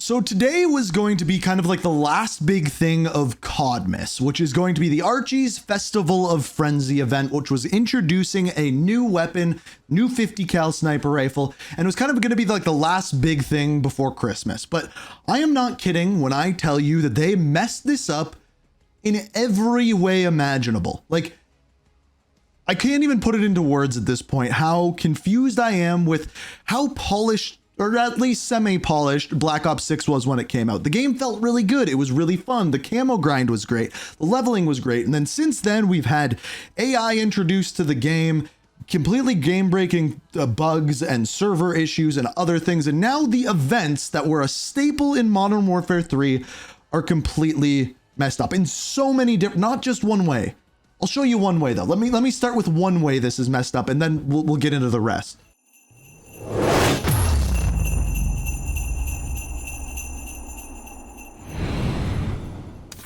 So today was going to be kind of like the last big thing of Codmas, which is going to be the Archie's Festival of Frenzy event, which was introducing a new weapon, new 50 cal sniper rifle, and it was kind of going to be like the last big thing before Christmas. But I am not kidding when I tell you that they messed this up in every way imaginable. Like, I can't even put it into words at this point, how confused I am with how polished, or at least semi-polished, Black Ops 6 was when it came out. The game felt really good. It was really fun. The camo grind was great. The leveling was great. And then since then, we've had AI introduced to the game, completely game-breaking bugs and server issues and other things. And now the events that were a staple in Modern Warfare 3 are completely messed up in so many different, not just one way. I'll show you one way though. Let me start with one way this is messed up, and then we'll get into the rest.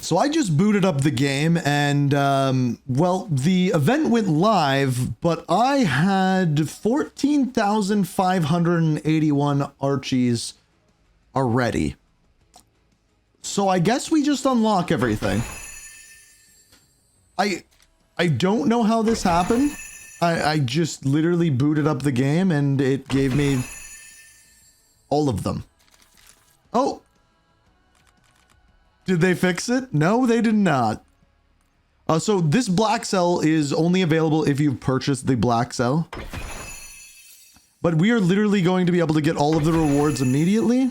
So I just booted up the game and, well, the event went live, but I had 14,581 Archies already. So I guess we just unlock everything. I don't know how this happened. I just literally booted up the game and it gave me all of them. Oh. Did they fix it? No, they did not. So this black cell is only available if you've purchased the black cell. But we are literally going to be able to get all of the rewards immediately.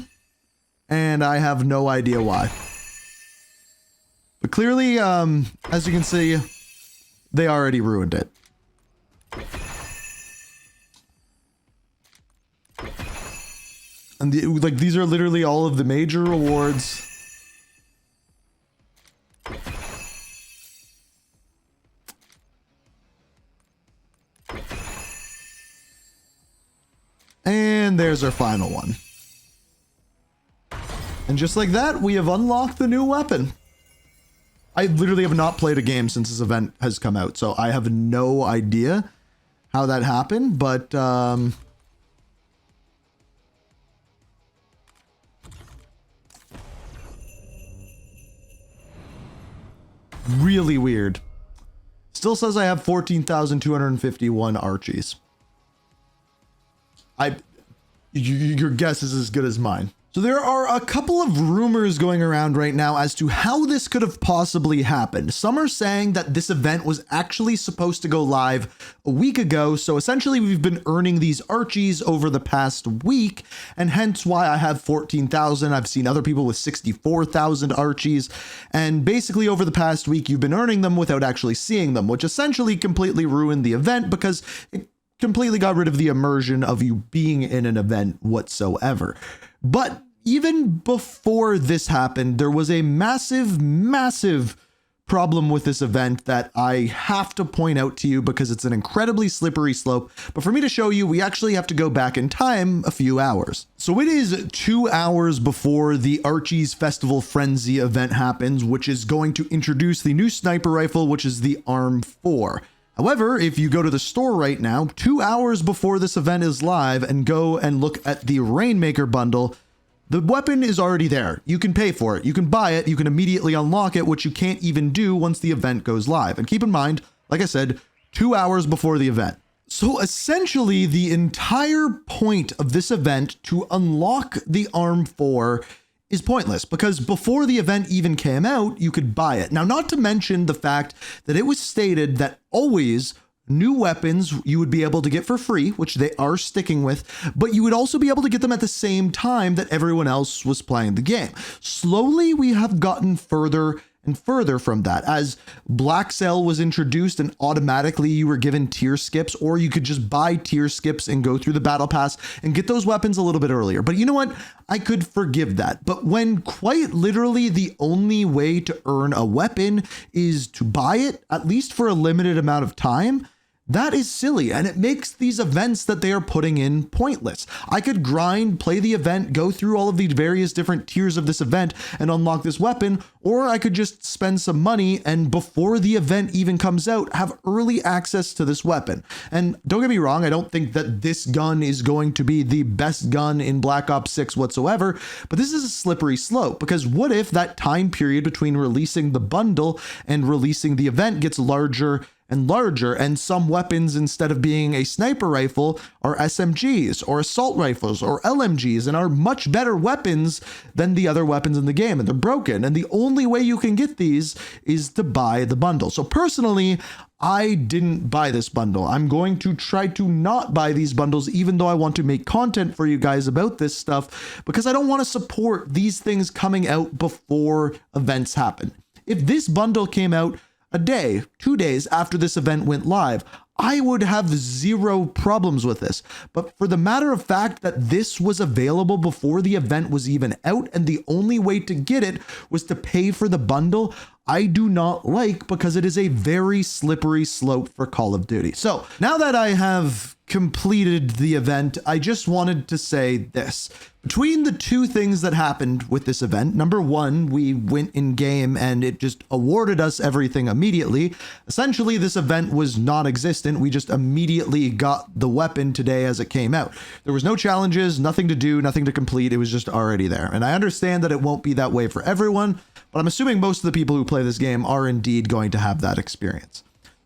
And I have no idea why. But clearly, as you can see, they already ruined it. And these are literally all of the major rewards. And there's our final one. And just like that, we have unlocked the new weapon. I literally have not played a game since this event has come out, so I have no idea how that happened, but really weird. Still says I have 14,251 Archies. Your guess is as good as mine. So there are a couple of rumors going around right now as to how this could have possibly happened. Some are saying that this event was actually supposed to go live a week ago. So essentially we've been earning these Archies over the past week, and hence why I have 14,000. I've seen other people with 64,000 Archies. And basically over the past week, you've been earning them without actually seeing them, which essentially completely ruined the event because it completely got rid of the immersion of you being in an event whatsoever. But even before this happened, there was a massive problem with this event that I have to point out to you because it's an incredibly slippery slope. But for me to show you, we actually have to go back in time a few hours. So it is 2 hours before the Archie's Festival Frenzy event happens, which is going to introduce the new sniper rifle, which is the Arm 4. However, if you go to the store right now, 2 hours before this event is live, and go and look at the Rainmaker bundle, the weapon is already there. You can pay for it. You can buy it. You can immediately unlock it, which you can't even do once the event goes live. And keep in mind, like I said, 2 hours before the event. So essentially, the entire point of this event to unlock the Arm 4 is pointless because before the event even came out, you could buy it. Now, not to mention the fact that it was stated that always new weapons you would be able to get for free, which they are sticking with, but you would also be able to get them at the same time that everyone else was playing the game. Slowly, we have gotten further and further from that, as Black Cell was introduced and automatically you were given tier skips, or you could just buy tier skips and go through the battle pass and get those weapons a little bit earlier. But you know what? I could forgive that. But when quite literally the only way to earn a weapon is to buy it, at least for a limited amount of time, That is silly, and it makes these events that they are putting in pointless. I could grind, play the event, go through all of the various different tiers of this event and unlock this weapon, or I could just spend some money and before the event even comes out, have early access to this weapon. And don't get me wrong, I don't think that this gun is going to be the best gun in Black Ops 6 whatsoever, but this is a slippery slope, because what if that time period between releasing the bundle and releasing the event gets larger and larger, and some weapons, instead of being a sniper rifle, are SMGs or assault rifles or LMGs and are much better weapons than the other weapons in the game, and they're broken, and the only way you can get these is to buy the bundle. So personally, I didn't buy this bundle. I'm going to try to not buy these bundles, even though I want to make content for you guys about this stuff, because I don't want to support these things coming out before events happen. If this bundle came out a day, 2 days after this event went live, I would have zero problems with this. But for the matter of fact that this was available before the event was even out, and the only way to get it was to pay for the bundle, I do not like, because it is a very slippery slope for Call of Duty. So now that I have completed the event, I just wanted to say this. Between the two things that happened with this event, number one, we went in game and it just awarded us everything immediately. Essentially, this event was non-existent. We just immediately got the weapon today as it came out. There was no challenges, nothing to do, nothing to complete. It was just already there. And I understand that it won't be that way for everyone, but I'm assuming most of the people who play this game are indeed going to have that experience.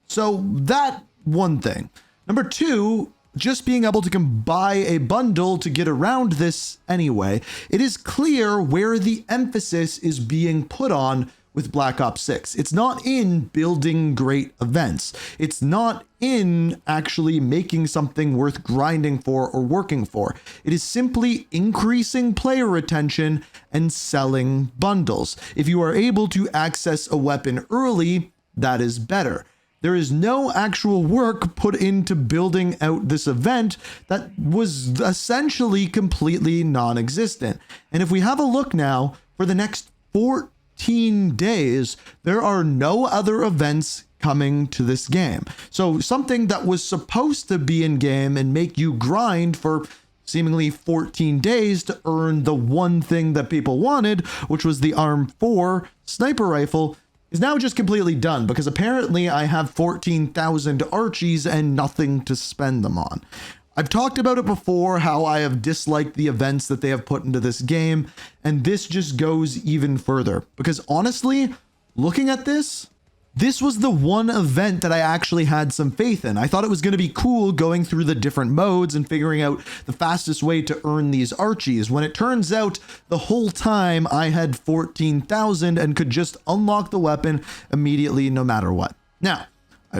So that one thing. Number two, just being able to buy a bundle to get around this anyway, it is clear where the emphasis is being put on with Black Ops 6. It's not in building great events. It's not in actually making something worth grinding for or working for. It is simply increasing player retention and selling bundles. If you are able to access a weapon early, that is better. There is no actual work put into building out this event that was essentially completely non-existent. And if we have a look now, for the next 14 days, there are no other events coming to this game. So something that was supposed to be in game and make you grind for seemingly 14 days to earn the one thing that people wanted, which was the ARM 4 sniper rifle, is now just completely done, because apparently I have 14,000 Archies and nothing to spend them on. I've talked about it before, how I have disliked the events that they have put into this game, and this just goes even further, because honestly, looking at this was the one event that I actually had some faith in. I thought it was going to be cool going through the different modes and figuring out the fastest way to earn these Archies, when it turns out the whole time I had 14,000 and could just unlock the weapon immediately no matter what. Now,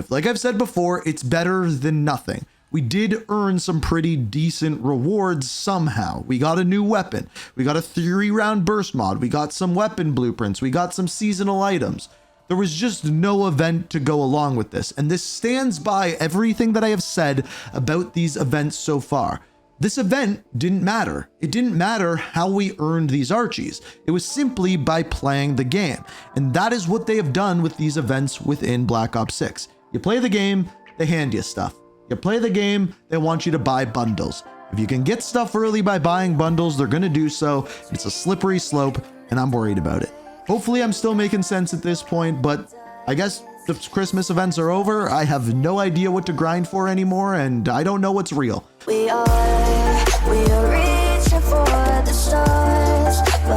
like I've said before, it's better than nothing. We did earn some pretty decent rewards somehow. We got a new weapon. We got a 3-round burst mod. We got some weapon blueprints. We got some seasonal items. There was just no event to go along with this, and this stands by everything that I have said about these events so far. This event didn't matter. It didn't matter how we earned these Archies. It was simply by playing the game, and that is what they have done with these events within Black Ops 6. You play the game, they hand you stuff. You play the game, they want you to buy bundles. If you can get stuff early by buying bundles, they're going to do so. It's a slippery slope, and I'm worried about it. Hopefully I'm still making sense at this point, but I guess the Christmas events are over. I have no idea what to grind for anymore, and I don't know what's real. We are reaching for the stars, but